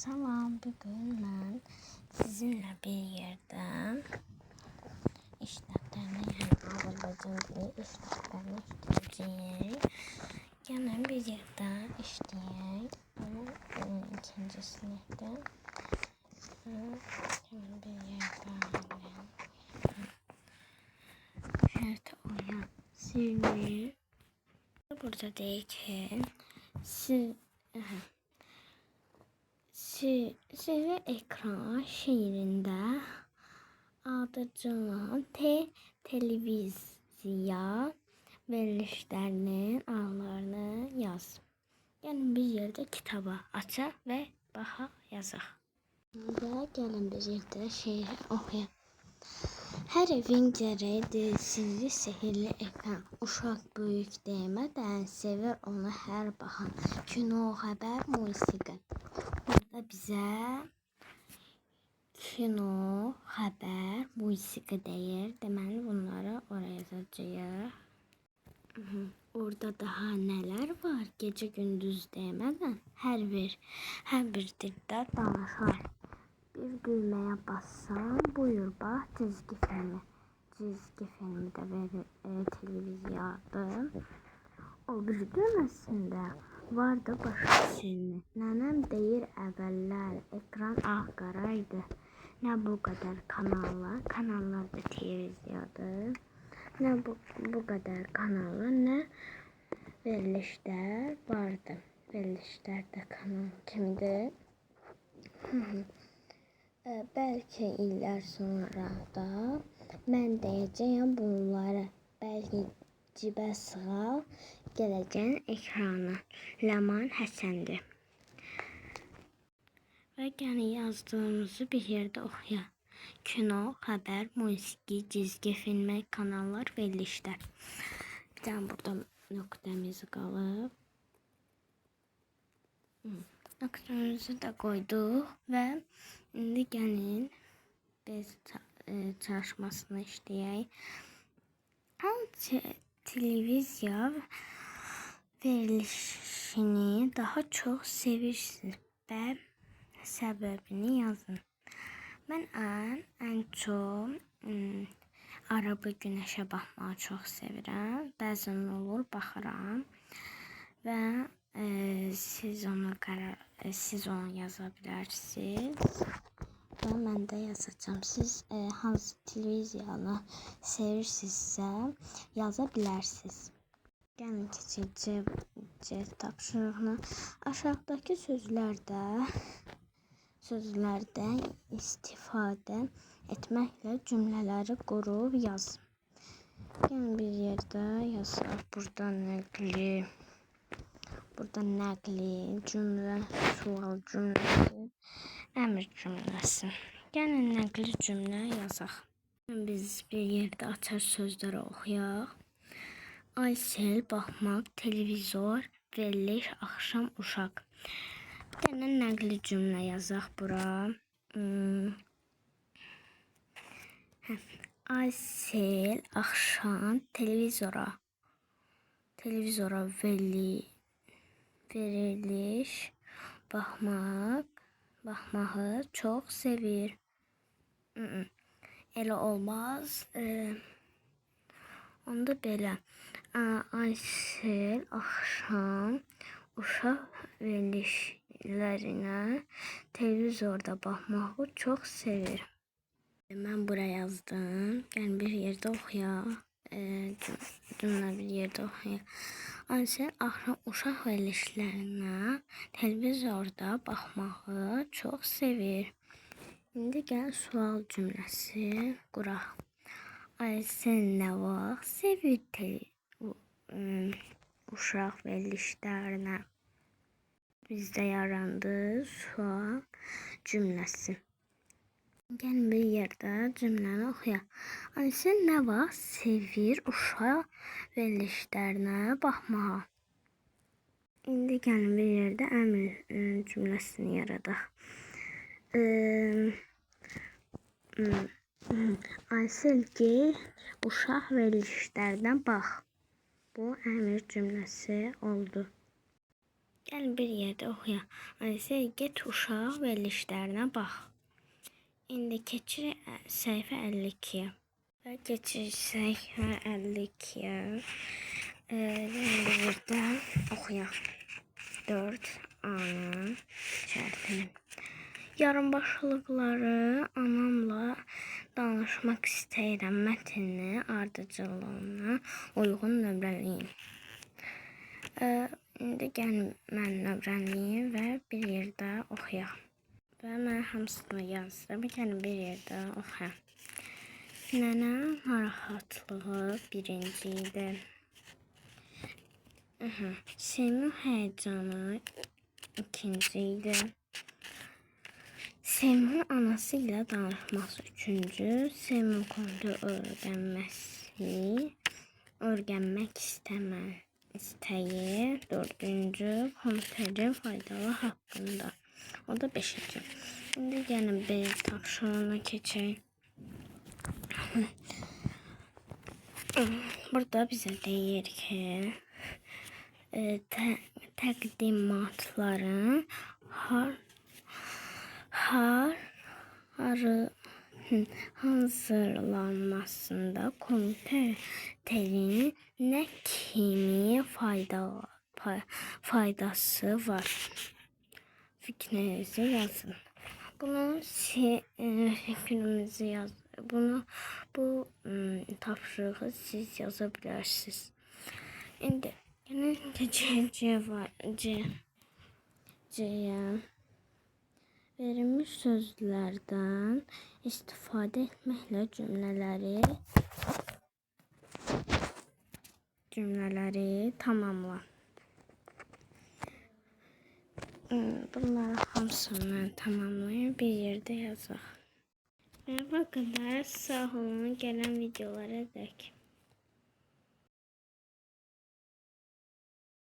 Salam, bugün mən sizinlə bir yerdə işlətlərini, Azərbaycan dili işlətlərini işləyəcəyik. Gəlin bir yerdə işləyək. İkinci sinifdə. Gəlin bir yerdə şərt oyan sirri. Burada deyək ki, sizi ekran şehrində ardıcılan televiziya verilişlərinin adlarını yaz. Gəlin bir yerdə kitaba açaq və baxa yazaq. Və gəlin bir yerdə şeiri oxuyaq. Hər evin gərəyidir sirri sehirli ekran. Uşaq böyük demədən sevir onu hər baxan. Kino, xəbər, musiqi. Burada bizə kino, xəbər, musiqi deyir. Deməli bunları oraya yazacağıq. Orada daha nələr var? Gecə gündüz demədən hər bir dildə danışar. Bir düğmeye bassam buyur bax çizgi filmi. Çizgi filmi də televiziyadır. O bir düyməsində var da başqa filmi. Nənəm deyir əvvəllər ekran ağ-qaraydı. Nə bu qədər kanallar da televiziyadır. Nə bu qədər kanallar, nə verilişlər vardı. Verilişlər də kanal kimidir. Bəlkə illər sonra da mən deyəcəyəm bunları. Bəlkə cibə sığal gələcən ekrana. Ləman Həsəndir. Və gəlin yazdığımızı bir yerdə oxuyaq. Kino, xəbər, musiqi, cizgi filmi, kanallar, verilişlər. Bir dənə burada nöqtəmiz qalıb. Nöqtəmizi də qoyduq və indi gəlin biz çalışmasını işləyək. Hansı televiziya verilişini daha çox sevirsiniz və səbəbini yazın. Mən ən çox araba günəşə baxmağı çox sevirəm. Bəzən olur baxıram və siz onu yaza bilərsiniz və mən də yazacağım. Siz hansı televiziyanı sevirsinizsə yaza bilərsiniz. Gəlin keçək C tapşırığına. Aşağıdakı sözlərdən istifadə etməklə cümlələri qurub yaz. Gəlin bir yerdə yazaq. Burada nəqli cümlə, sual cümləsi, əmr cümləsi. Gəlin nəqli cümlə yazaq. Biz bir yerdə açar sözləri oxuyaq. Aysel, baxmaq, televizor, veriliş, axşam, uşaq. Bir dənə nəqli cümlə yazaq bura. Aysel axşam televizora veriliş baxmağı çox sevir. Elə olmaz. Onda belə. Aysel axşam uşaq verilişlərinə televizorda baxmağı çox sevir. Mən buraya yazdım. Gəlin bir yerdə oxuyaq. Cümlə bir yerdə oxuyaq. Aysel axşam uşaq verilişlərinə televizorda baxmağı çox sevir. İndi gəl sual cümləsi quraq. Aysel nə vaxt sevir uşaq verilişlərinə? Bizdə yarandı sual cümləsi. Gəlin bir yerdə cümləni oxuyaq. Aysel nə vaxt sevir uşaq verilişlərinə baxmağı? İndi gəlin bir yerdə əmr cümləsini yaradaq. Aysel gel uşaq verilişlərinə bax. Bu əmr cümləsi oldu. Gəlin bir yerdə oxuyaq. Ayşə, get uşaq verilişlərinə bax. İndi keçirik səhifə 52-yə. Və keçirik səhifə 52-yə. Bir yerdə oxuyaq. 4A-nın şərtini. Yarımbaşlıqları anamla danışmaq istəyirəm mətnini ardıcıllığına uyğun nömrələyin. İndi gəlin mən nömrəliyim və bir yerdə oxuyaq. Və mən hamısını yazdım. Gəlin bir yerdə oxuyaq. Nənə narahatlığı birinci idi. Seymur həyəcanı ikinci idi. Seymur anası ilə danışması üçüncü, Seymur konuda öyrənmək istəyi dördüncü, komitənin faydalı haqqında. O da beşinci. İndi gəlin bir tapşırığına keçək. Burada bizə deyir ki, təqdimatların hazırlanmasında komitənin nə kimi faydası var? Fikrinizi yazın. Fikrinizi yazın. Bu tapşırığı siz yaza bilərsiniz. İndi C'ye verilmiş sözlərdən istifadə etməklə cümlələri tamamla. Bunları hamısını tamamlayın, bir yerdə yazaq. Merhaba kadar, sağ olun, gelen videolara dek.